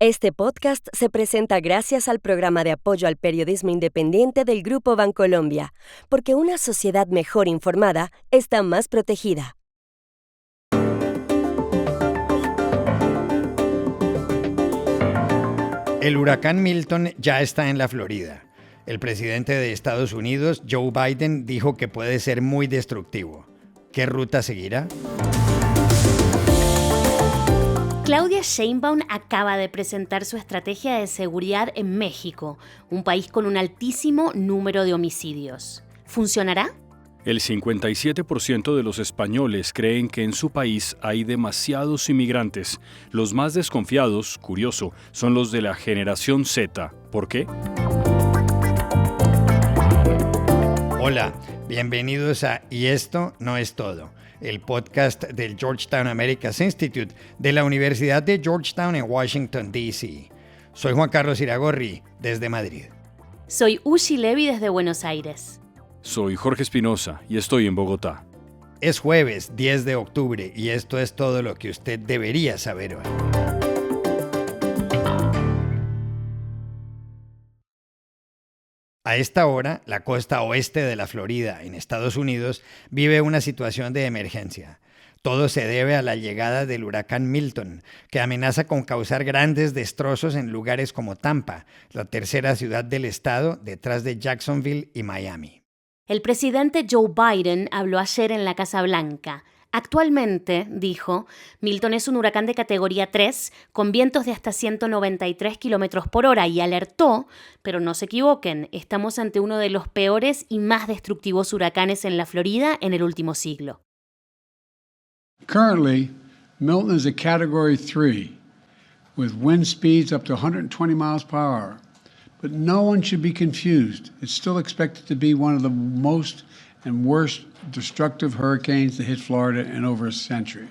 Este podcast se presenta gracias al programa de apoyo al periodismo independiente del Grupo Bancolombia, porque una sociedad mejor informada está más protegida. El huracán Milton ya está en la Florida. El presidente de Estados Unidos, Joe Biden, dijo que puede ser muy destructivo. ¿Qué ruta seguirá? Claudia Sheinbaum acaba de presentar su estrategia de seguridad en México, un país con un altísimo número de homicidios. ¿Funcionará? El 57% de los españoles creen que en su país hay demasiados inmigrantes. Los más desconfiados, curioso, son los de la generación Z. ¿Por qué? Hola, bienvenidos a Y esto no es todo, el podcast del Georgetown Americas Institute de la Universidad de Georgetown en Washington, D.C. Soy Juan Carlos Iragorri, desde Madrid. Soy Ushi Levy desde Buenos Aires. Soy Jorge Espinosa y estoy en Bogotá. Es jueves 10 de octubre y esto es todo lo que usted debería saber hoy. A esta hora, la costa oeste de la Florida, en Estados Unidos, vive una situación de emergencia. Todo se debe a la llegada del huracán Milton, que amenaza con causar grandes destrozos en lugares como Tampa, la tercera ciudad del estado detrás de Jacksonville y Miami. El presidente Joe Biden habló ayer en la Casa Blanca. Actualmente, dijo, Milton es un huracán de categoría 3 con vientos de hasta 193 kilómetros por hora y alertó, pero no se equivoquen, estamos ante uno de los peores y más destructivos huracanes en la Florida en el último siglo. Currently, Milton is a category 3 with wind speeds up to 120 miles per hour. But no one should be confused. It's still expected to be one of the most and worst destructive hurricanes to hit Florida in over a century.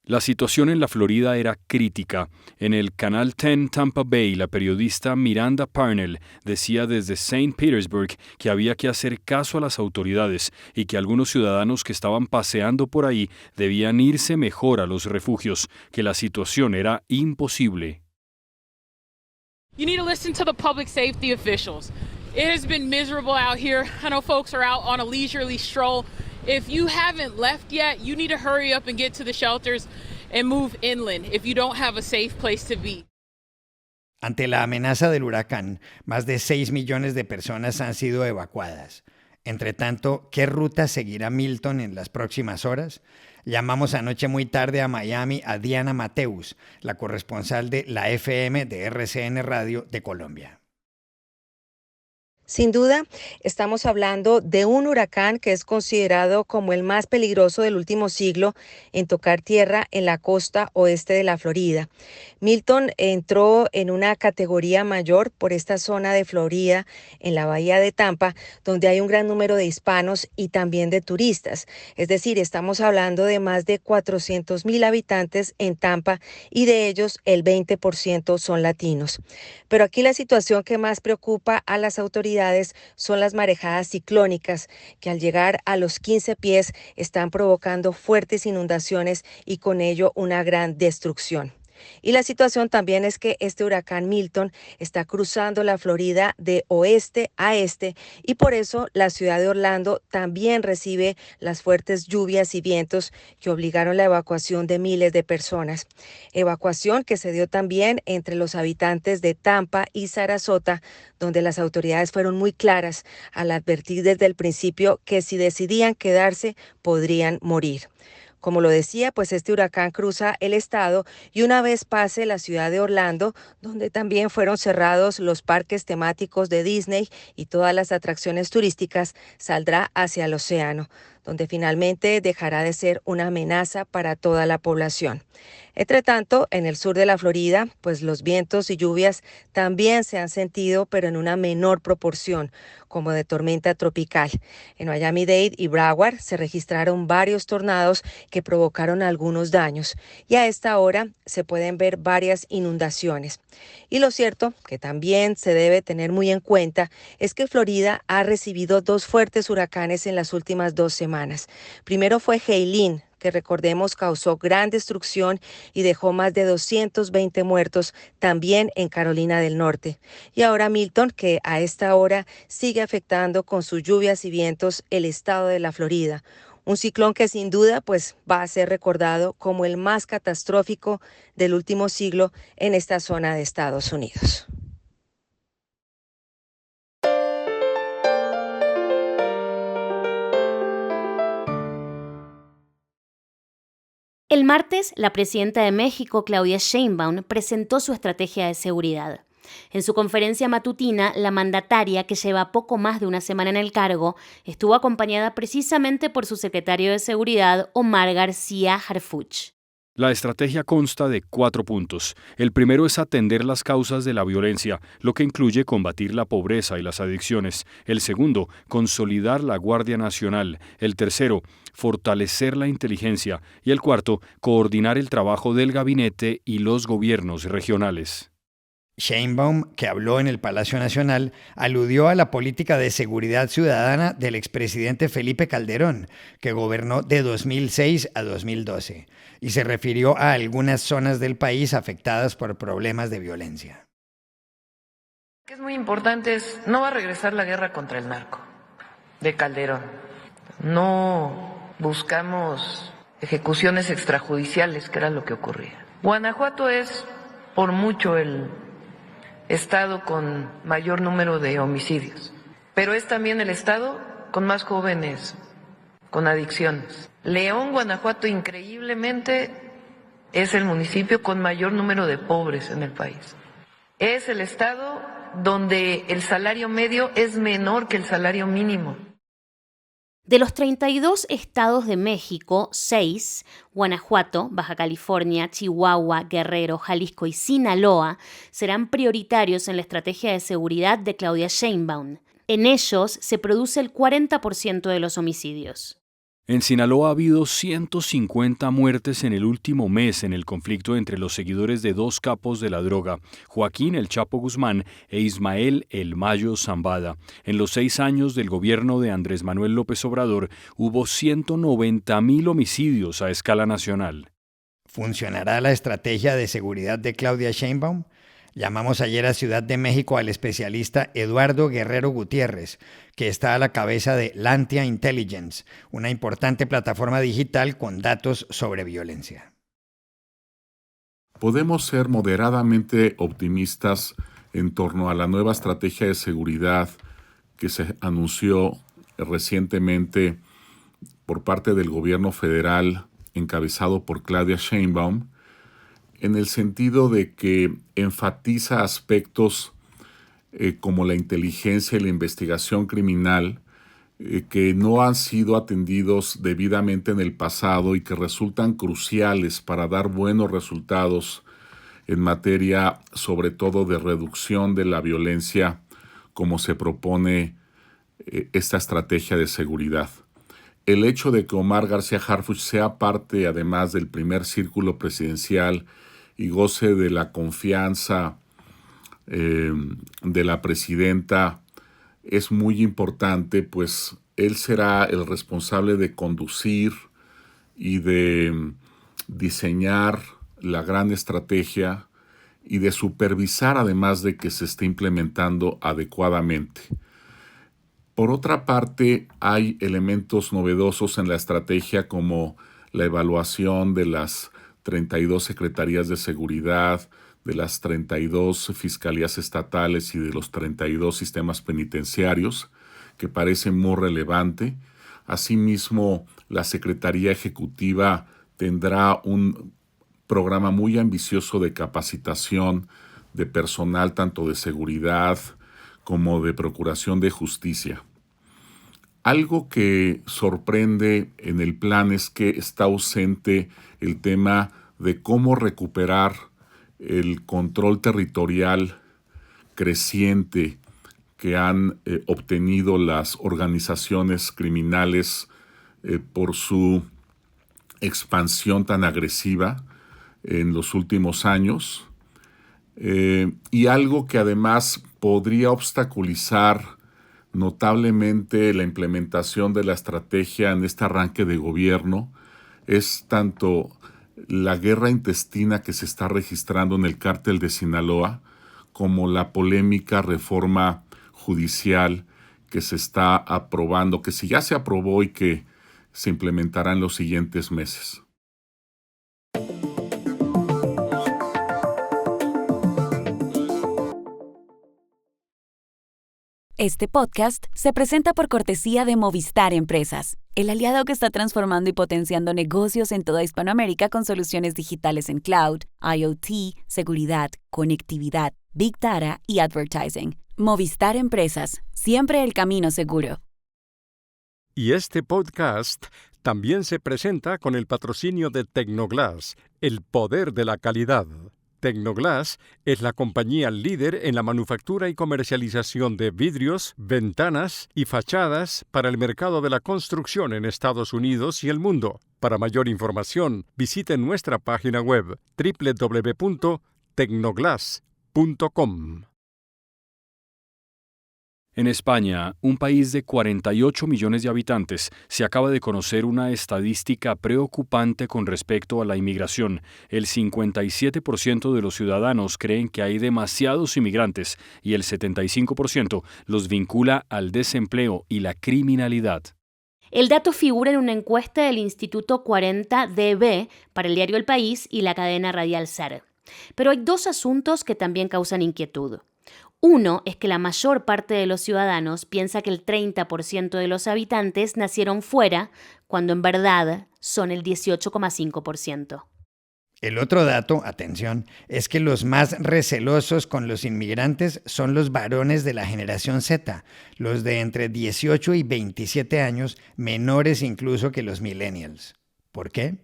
La situación en la Florida era crítica. En el Canal 10 Tampa Bay, la periodista Miranda Parnell decía desde St. Petersburg que había que hacer caso a las autoridades y que algunos ciudadanos que estaban paseando por ahí debían irse mejor a los refugios, que la situación era imposible. You need to listen to the public safety officials. It has been miserable out here. I know folks are out on a leisurely stroll. If you haven't left yet, you need to hurry up and get to the shelters and move inland if you don't have a safe place to be. Ante la amenaza del huracán, más de 6 millones de personas han sido evacuadas. Entre tanto, ¿qué ruta seguirá Milton en las próximas horas? Llamamos anoche muy tarde a Miami a Diana Mateus, la corresponsal de la FM de RCN Radio de Colombia. Sin duda, estamos hablando de un huracán que es considerado como el más peligroso del último siglo en tocar tierra en la costa oeste de la Florida. Milton entró en una categoría mayor por esta zona de Florida, en la bahía de Tampa, donde hay un gran número de hispanos y también de turistas. Es decir, estamos hablando de más de 400,000 habitantes en Tampa y de ellos el 20% son latinos. Pero aquí la situación que más preocupa a las autoridades son las marejadas ciclónicas que al llegar a los 15 pies están provocando fuertes inundaciones y con ello una gran destrucción. Y la situación también es que este huracán Milton está cruzando la Florida de oeste a este y por eso la ciudad de Orlando también recibe las fuertes lluvias y vientos que obligaron la evacuación de miles de personas. Evacuación que se dio también entre los habitantes de Tampa y Sarasota, donde las autoridades fueron muy claras al advertir desde el principio que si decidían quedarse podrían morir. Como lo decía, pues este huracán cruza el estado y una vez pase la ciudad de Orlando, donde también fueron cerrados los parques temáticos de Disney y todas las atracciones turísticas, saldrá hacia el océano, donde finalmente dejará de ser una amenaza para toda la población. Entre tanto, en el sur de la Florida, pues los vientos y lluvias también se han sentido, pero en una menor proporción, como de tormenta tropical. En Miami-Dade y Broward se registraron varios tornados que provocaron algunos daños y a esta hora se pueden ver varias inundaciones. Y lo cierto, que también se debe tener muy en cuenta, es que Florida ha recibido dos fuertes huracanes en las últimas 2 semanas. Primero fue Helene, que recordemos causó gran destrucción y dejó más de 220 muertos también en Carolina del Norte. Y ahora Milton, que a esta hora sigue afectando con sus lluvias y vientos el estado de la Florida. Un ciclón que sin duda pues va a ser recordado como el más catastrófico del último siglo en esta zona de Estados Unidos. El martes, la presidenta de México, Claudia Sheinbaum, presentó su estrategia de seguridad. En su conferencia matutina, la mandataria, que lleva poco más de una semana en el cargo, estuvo acompañada precisamente por su secretario de Seguridad, Omar García Harfuch. La estrategia consta de 4 puntos. El primero es atender las causas de la violencia, lo que incluye combatir la pobreza y las adicciones. El segundo, consolidar la Guardia Nacional. El tercero, fortalecer la inteligencia. Y el cuarto, coordinar el trabajo del gabinete y los gobiernos regionales. Sheinbaum, que habló en el Palacio Nacional, aludió a la política de seguridad ciudadana del expresidente Felipe Calderón, que gobernó de 2006 a 2012, y se refirió a algunas zonas del país afectadas por problemas de violencia. Lo que es muy importante es, no va a regresar la guerra contra el narco de Calderón. No buscamos ejecuciones extrajudiciales, que era lo que ocurría. Guanajuato es, por mucho, el estado con mayor número de homicidios, pero es también el estado con más jóvenes con adicciones. León, Guanajuato, increíblemente, es el municipio con mayor número de pobres en el país. Es el estado donde el salario medio es menor que el salario mínimo. De los 32 estados de México, 6, Guanajuato, Baja California, Chihuahua, Guerrero, Jalisco y Sinaloa, serán prioritarios en la estrategia de seguridad de Claudia Sheinbaum. En ellos se produce el 40% de los homicidios. En Sinaloa ha habido 150 muertes en el último mes en el conflicto entre los seguidores de 2 capos de la droga, Joaquín El Chapo Guzmán e Ismael El Mayo Zambada. En los 6 años del gobierno de Andrés Manuel López Obrador hubo 190,000 homicidios a escala nacional. ¿Funcionará la estrategia de seguridad de Claudia Sheinbaum? Llamamos ayer a Ciudad de México al especialista Eduardo Guerrero Gutiérrez, que está a la cabeza de Lantia Intelligence, una importante plataforma digital con datos sobre violencia. Podemos ser moderadamente optimistas en torno a la nueva estrategia de seguridad que se anunció recientemente por parte del gobierno federal encabezado por Claudia Sheinbaum, en el sentido de que enfatiza aspectos como la inteligencia y la investigación criminal que no han sido atendidos debidamente en el pasado y que resultan cruciales para dar buenos resultados en materia, sobre todo, de reducción de la violencia, como se propone esta estrategia de seguridad. El hecho de que Omar García Harfuch sea parte, además, del primer círculo presidencial y goce de la confianza de la presidenta es muy importante, pues él será el responsable de conducir y de diseñar la gran estrategia y de supervisar, además de que se esté implementando adecuadamente. Por otra parte, hay elementos novedosos en la estrategia como la evaluación de las 32 secretarías de seguridad, de las 32 fiscalías estatales y de los 32 sistemas penitenciarios, que parece muy relevante. Asimismo, la Secretaría Ejecutiva tendrá un programa muy ambicioso de capacitación de personal, tanto de seguridad como de procuración de justicia. Algo que sorprende en el plan es que está ausente el tema de cómo recuperar el control territorial creciente que han obtenido las organizaciones criminales por su expansión tan agresiva en los últimos años, y algo que además podría obstaculizar notablemente la implementación de la estrategia en este arranque de gobierno, es tanto la guerra intestina que se está registrando en el cártel de Sinaloa, como la polémica reforma judicial que se está aprobando, que ya se aprobó y que se implementará en los siguientes meses. Este podcast se presenta por cortesía de Movistar Empresas, el aliado que está transformando y potenciando negocios en toda Hispanoamérica con soluciones digitales en cloud, IoT, seguridad, conectividad, Big Data y advertising. Movistar Empresas, siempre el camino seguro. Y este podcast también se presenta con el patrocinio de Tecnoglass, el poder de la calidad. Tecnoglass es la compañía líder en la manufactura y comercialización de vidrios, ventanas y fachadas para el mercado de la construcción en Estados Unidos y el mundo. Para mayor información, visite nuestra página web www.tecnoglass.com. En España, un país de 48 millones de habitantes, se acaba de conocer una estadística preocupante con respecto a la inmigración. El 57% de los ciudadanos creen que hay demasiados inmigrantes y el 75% los vincula al desempleo y la criminalidad. El dato figura en una encuesta del Instituto 40DB para el diario El País y la cadena radial SER. Pero hay dos asuntos que también causan inquietud. Uno es que la mayor parte de los ciudadanos piensa que el 30% de los habitantes nacieron fuera, cuando en verdad son el 18,5%. El otro dato, atención, es que los más recelosos con los inmigrantes son los varones de la generación Z, los de entre 18 y 27 años, menores incluso que los millennials. ¿Por qué?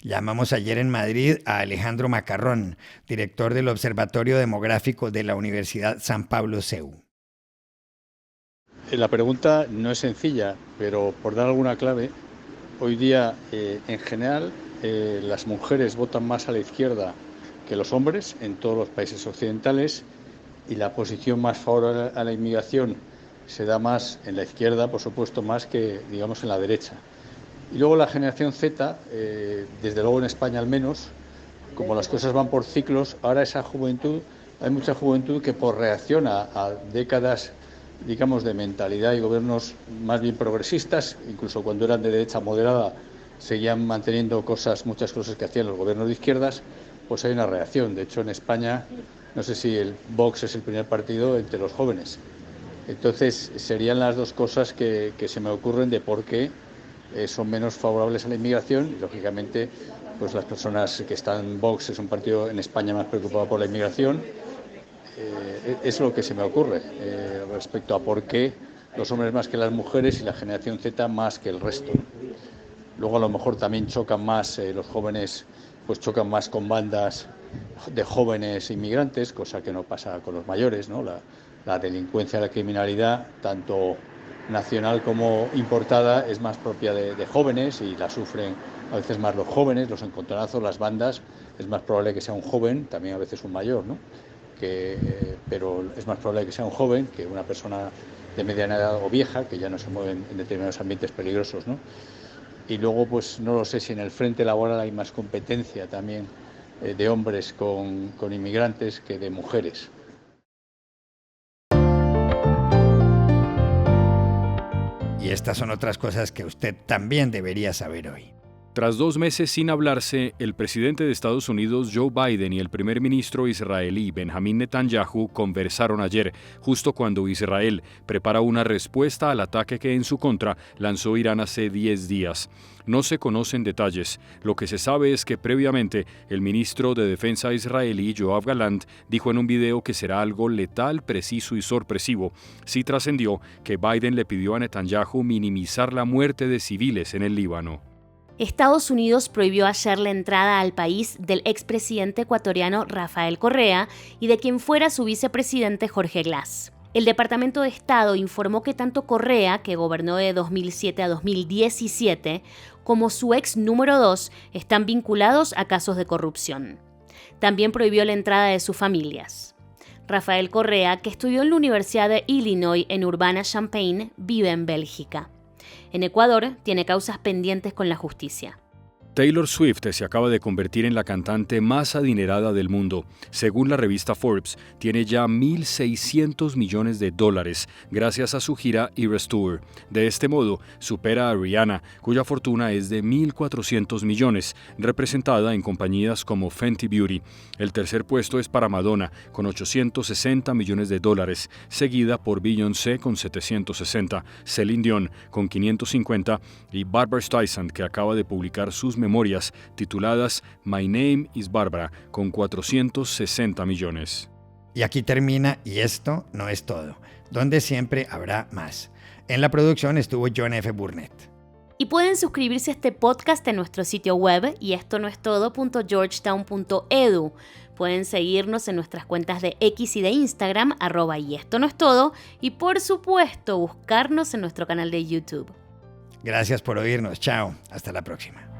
Llamamos ayer en Madrid a Alejandro Macarrón, director del Observatorio Demográfico de la Universidad San Pablo CEU. La pregunta no es sencilla, pero por dar alguna clave, hoy día en general las mujeres votan más a la izquierda que los hombres en todos los países occidentales y la posición más favorable a la inmigración se da más en la izquierda, por supuesto, más que, digamos, en la derecha. Y luego la generación Z, desde luego en España al menos, como las cosas van por ciclos, ahora esa juventud, hay mucha juventud que por reacción a décadas, digamos, de mentalidad y gobiernos más bien progresistas, incluso cuando eran de derecha moderada, seguían manteniendo muchas cosas que hacían los gobiernos de izquierdas, pues hay una reacción. De hecho, en España, no sé si el Vox es el primer partido entre los jóvenes. Entonces, serían las dos cosas que se me ocurren de por qué son menos favorables a la inmigración y, lógicamente, pues las personas que están en Vox es un partido en España más preocupado por la inmigración. Es lo que se me ocurre respecto a por qué los hombres más que las mujeres y la generación Z más que el resto. Luego a lo mejor también chocan más los jóvenes, pues chocan más con bandas de jóvenes inmigrantes, cosa que no pasa con los mayores, ¿no? La delincuencia, la criminalidad, tanto nacional como importada, es más propia de jóvenes y la sufren a veces más los jóvenes, los encontronazos, las bandas. Es más probable que sea un joven, también a veces un mayor, ¿no? Pero es más probable que sea un joven que una persona de mediana edad o vieja, que ya no se mueve en determinados ambientes peligrosos, ¿no? Y luego, pues no lo sé si en el frente laboral hay más competencia también de hombres con inmigrantes que de mujeres. Y estas son otras cosas que usted también debería saber hoy. Tras 2 meses sin hablarse, el presidente de Estados Unidos, Joe Biden, y el primer ministro israelí, Benjamin Netanyahu, conversaron ayer, justo cuando Israel prepara una respuesta al ataque que en su contra lanzó Irán hace 10 días. No se conocen detalles. Lo que se sabe es que previamente el ministro de Defensa israelí, Yoav Gallant, dijo en un video que será algo letal, preciso y sorpresivo. Sí trascendió que Biden le pidió a Netanyahu minimizar la muerte de civiles en el Líbano. Estados Unidos prohibió ayer la entrada al país del expresidente ecuatoriano Rafael Correa y de quien fuera su vicepresidente Jorge Glass. El Departamento de Estado informó que tanto Correa, que gobernó de 2007 a 2017, como su ex número 2 están vinculados a casos de corrupción. También prohibió la entrada de sus familias. Rafael Correa, que estudió en la Universidad de Illinois en Urbana-Champaign, vive en Bélgica. En Ecuador tiene causas pendientes con la justicia. Taylor Swift se acaba de convertir en la cantante más adinerada del mundo. Según la revista Forbes, tiene ya $1.600 millones gracias a su gira Eras Tour. De este modo, supera a Rihanna, cuya fortuna es de $1.400 millones, representada en compañías como Fenty Beauty. El tercer puesto es para Madonna, con $860 millones, seguida por Beyoncé con 760, Celine Dion con 550 y Barbra Streisand, que acaba de publicar sus memorias tituladas My Name is Barbara con 460 millones. Y aquí termina Y esto no es todo, donde siempre habrá más. En la producción estuvo John F. Burnett. Y pueden suscribirse a este podcast en nuestro sitio web y esto no es todo.georgetown.edu. Pueden seguirnos en nuestras cuentas de X y de Instagram, @y esto no es todo, y por supuesto buscarnos en nuestro canal de YouTube. Gracias por oírnos. Chao. Hasta la próxima.